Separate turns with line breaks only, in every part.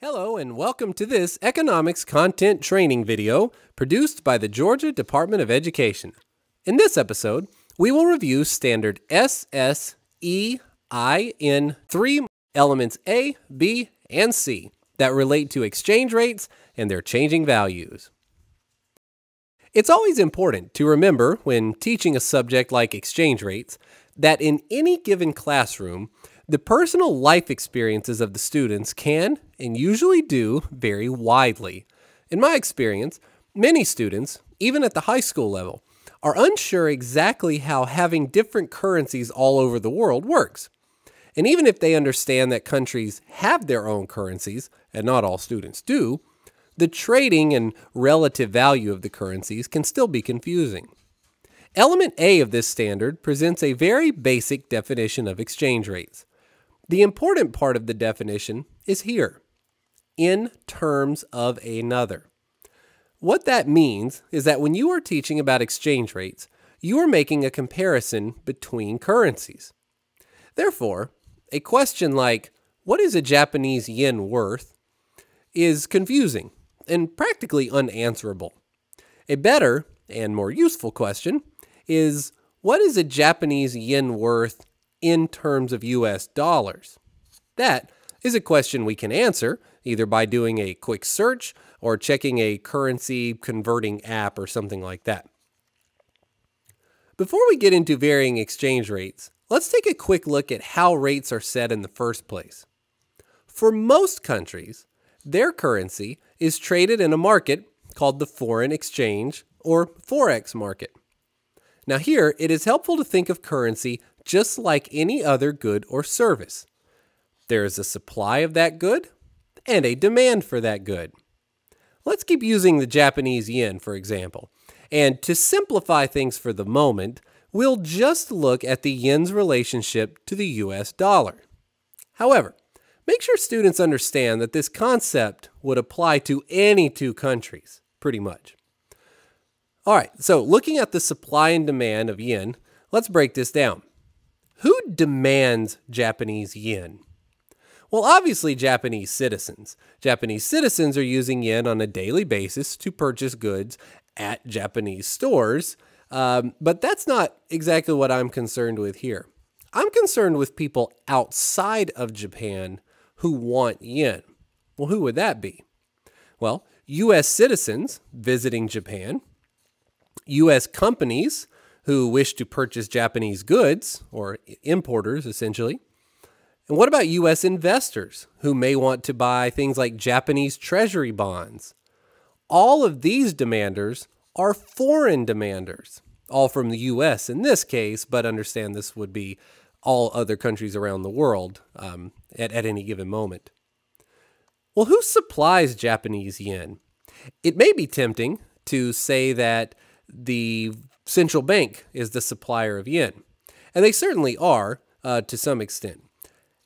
Hello and welcome to this economics content training video produced by the Georgia Department of Education. In this episode, we will review standard SSEIN 3 elements A, B, and C that relate to exchange rates and their changing values. It's always important to remember when teaching a subject like exchange rates that in any given classroom, the personal life experiences of the students can, and usually do, vary widely. In my experience, many students, even at the high school level, are unsure exactly how having different currencies all over the world works. And even if they understand that countries have their own currencies, and not all students do, the trading and relative value of the currencies can still be confusing. Element A of this standard presents a very basic definition of exchange rates. The important part of the definition is here, in terms of another. What that means is that when you are teaching about exchange rates, you are making a comparison between currencies. Therefore, a question like, what is a Japanese yen worth, is confusing and practically unanswerable. A better and more useful question is, what is a Japanese yen worth in terms of US dollars? That is a question we can answer either by doing a quick search or checking a currency converting app or something like that. Before we get into varying exchange rates, let's take a quick look at how rates are set in the first place. For most countries, their currency is traded in a market called the foreign exchange or Forex market. Now here, it is helpful to think of currency just like any other good or service. There is a supply of that good and a demand for that good. Let's keep using the Japanese yen, for example. And to simplify things for the moment, we'll just look at the yen's relationship to the US dollar. However, make sure students understand that this concept would apply to any two countries, pretty much. All right, so looking at the supply and demand of yen, let's break this down. Who demands Japanese yen? Well, obviously Japanese citizens. Japanese citizens are using yen on a daily basis to purchase goods at Japanese stores, but that's not exactly what I'm concerned with here. I'm concerned with people outside of Japan who want yen. Well, who would that be? Well, U.S. citizens visiting Japan, U.S. companies who wish to purchase Japanese goods, or importers essentially. And what about U.S. investors who may want to buy things like Japanese treasury bonds? All of these demanders are foreign demanders, all from the U.S. in this case, but understand this would be all other countries around the world at any given moment. Well, who supplies Japanese yen? It may be tempting to say that the central bank is the supplier of yen, and they certainly are to some extent.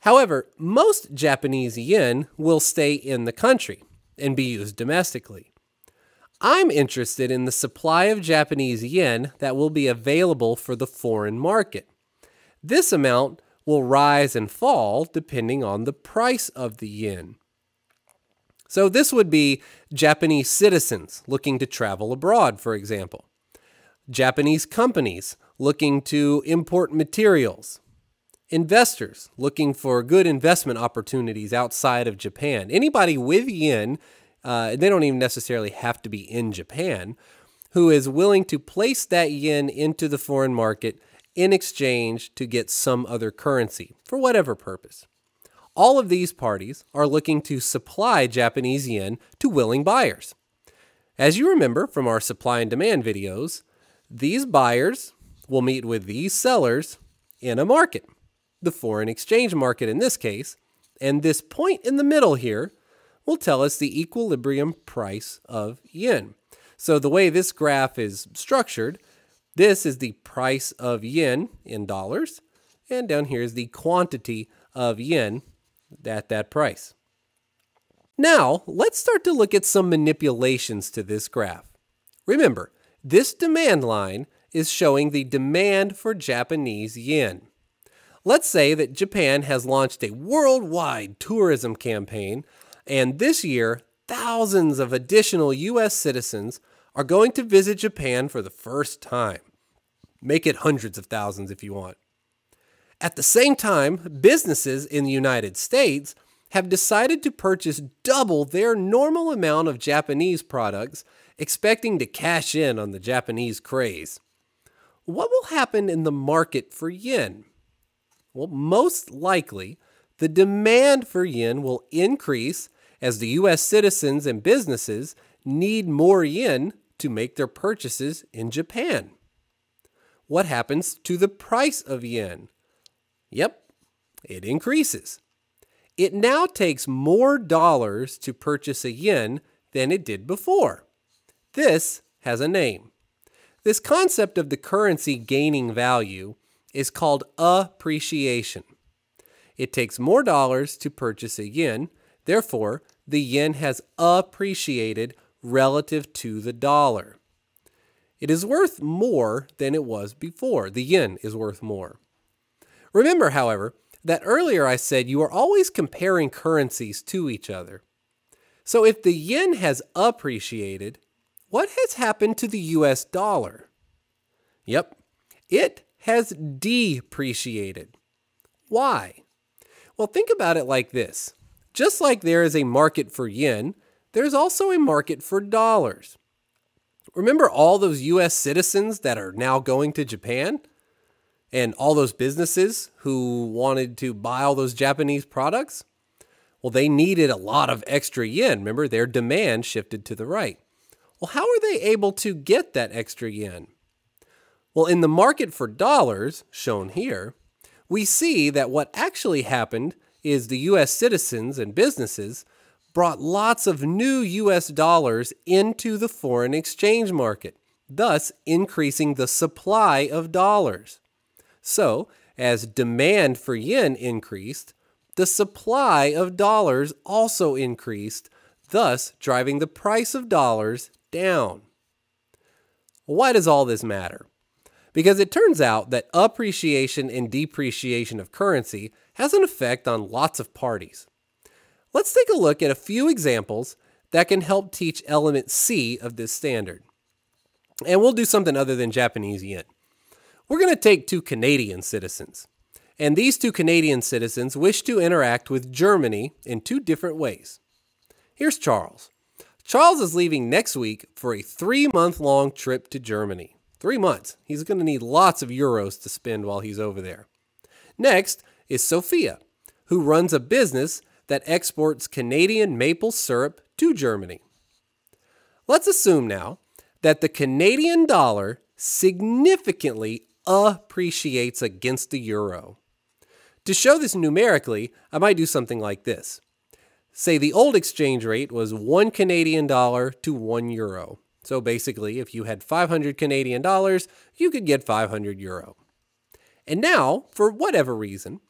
However, most Japanese yen will stay in the country and be used domestically. I'm interested in the supply of Japanese yen that will be available for the foreign market. This amount will rise and fall depending on the price of the yen. So this would be Japanese citizens looking to travel abroad, for example. Japanese companies looking to import materials. Investors looking for good investment opportunities outside of Japan. Anybody with yen, they don't even necessarily have to be in Japan, who is willing to place that yen into the foreign market in exchange to get some other currency for whatever purpose. All of these parties are looking to supply Japanese yen to willing buyers. As you remember from our supply and demand videos, these buyers will meet with these sellers in a market, the foreign exchange market in this case, and this point in the middle here will tell us the equilibrium price of yen. So the way this graph is structured, this is the price of yen in dollars, and down here is the quantity of yen at that price. Now, let's start to look at some manipulations to this graph. Remember, this demand line is showing the demand for Japanese yen. Let's say that Japan has launched a worldwide tourism campaign And this year, thousands of additional U.S. citizens are going to visit Japan for the first time. Make it hundreds of thousands if you want. At the same time, businesses in the United States have decided to purchase double their normal amount of Japanese products, expecting to cash in on the Japanese craze. What will happen in the market for yen? Well, most likely, the demand for yen will increase as the U.S. citizens and businesses need more yen to make their purchases in Japan. What happens to the price of yen? Yep, it increases. It now takes more dollars to purchase a yen than it did before. This has a name. This concept of the currency gaining value is called appreciation. It takes more dollars to purchase a yen, therefore, the yen has appreciated relative to the dollar. It is worth more than it was before. The yen is worth more. Remember, however, that earlier I said you are always comparing currencies to each other. So if the yen has appreciated, what has happened to the US dollar? Yep, it has depreciated. Why? Well, think about it like this. Just like there is a market for yen, there's also a market for dollars. Remember all those US citizens that are now going to Japan? And all those businesses who wanted to buy all those Japanese products? Well, they needed a lot of extra yen. Remember, their demand shifted to the right. Well, how are they able to get that extra yen? Well, in the market for dollars, shown here, we see that what actually happened is the U.S. citizens and businesses brought lots of new U.S. dollars into the foreign exchange market, thus increasing the supply of dollars. So, as demand for yen increased, the supply of dollars also increased, thus driving the price of dollars down. Why does all this matter? Because it turns out that appreciation and depreciation of currency has an effect on lots of parties. Let's take a look at a few examples that can help teach element C of this standard. And we'll do something other than Japanese yen. We're going to take two Canadian citizens. And these two Canadian citizens wish to interact with Germany in two different ways. Here's Charles. Charles is leaving next week for a 3-month-long trip to Germany. 3 months. He's going to need lots of euros to spend while he's over there. Next is Sophia, who runs a business that exports Canadian maple syrup to Germany. Let's assume now that the Canadian dollar significantly appreciates against the euro. To show this numerically, I might do something like this. Say the old exchange rate was 1 Canadian dollar to 1 euro. So basically, if you had 500 Canadian dollars, you could get 500 euro. And now, for whatever reason,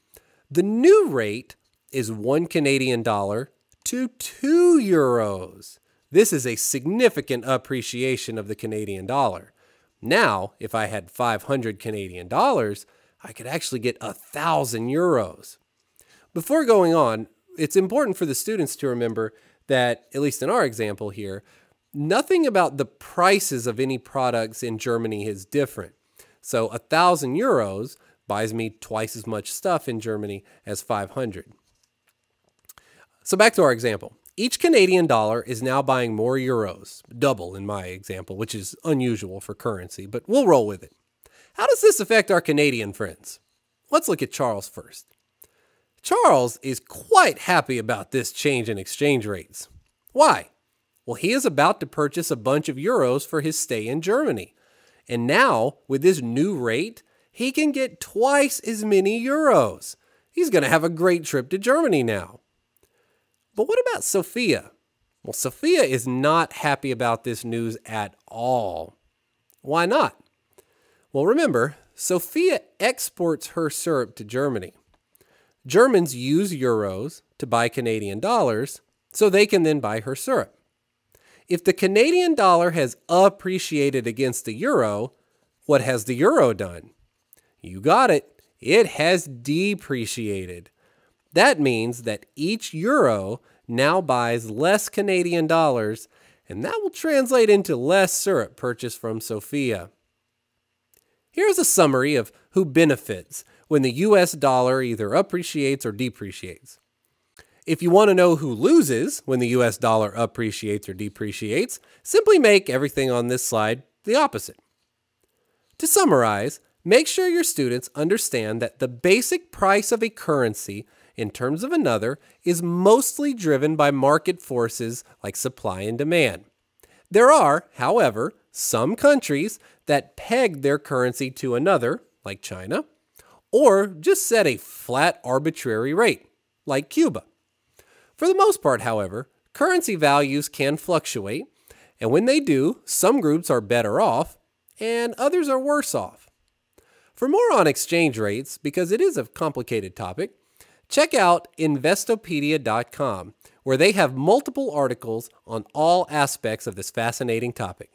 the new rate is 1 Canadian dollar to 2 euros. This is a significant appreciation of the Canadian dollar. Now, if I had 500 Canadian dollars, I could actually get 1,000 euros. Before going on, it's important for the students to remember that, at least in our example here, nothing about the prices of any products in Germany is different. So 1,000 euros buys me twice as much stuff in Germany as 500. So back to our example. Each Canadian dollar is now buying more euros, double in my example, which is unusual for currency, but we'll roll with it. How does this affect our Canadian friends? Let's look at Charles first. Charles is quite happy about this change in exchange rates. Why? Well, he is about to purchase a bunch of euros for his stay in Germany. And now, with this new rate, he can get twice as many euros. He's going to have a great trip to Germany now. But what about Sophia? Well, Sophia is not happy about this news at all. Why not? Well, remember, Sophia exports her syrup to Germany. Germans use euros to buy Canadian dollars, so they can then buy her syrup. If the Canadian dollar has appreciated against the euro, what has the euro done? You got it. It has depreciated. That means that each euro now buys less Canadian dollars, and that will translate into less syrup purchased from Sofia. Here's a summary of who benefits when the US dollar either appreciates or depreciates. If you want to know who loses when the US dollar appreciates or depreciates, simply make everything on this slide the opposite. To summarize, make sure your students understand that the basic price of a currency in terms of another is mostly driven by market forces like supply and demand. There are, however, some countries that peg their currency to another, like China, or just set a flat arbitrary rate, like Cuba. For the most part, however, currency values can fluctuate, and when they do, some groups are better off and others are worse off. For more on exchange rates, because it is a complicated topic, check out Investopedia.com, where they have multiple articles on all aspects of this fascinating topic.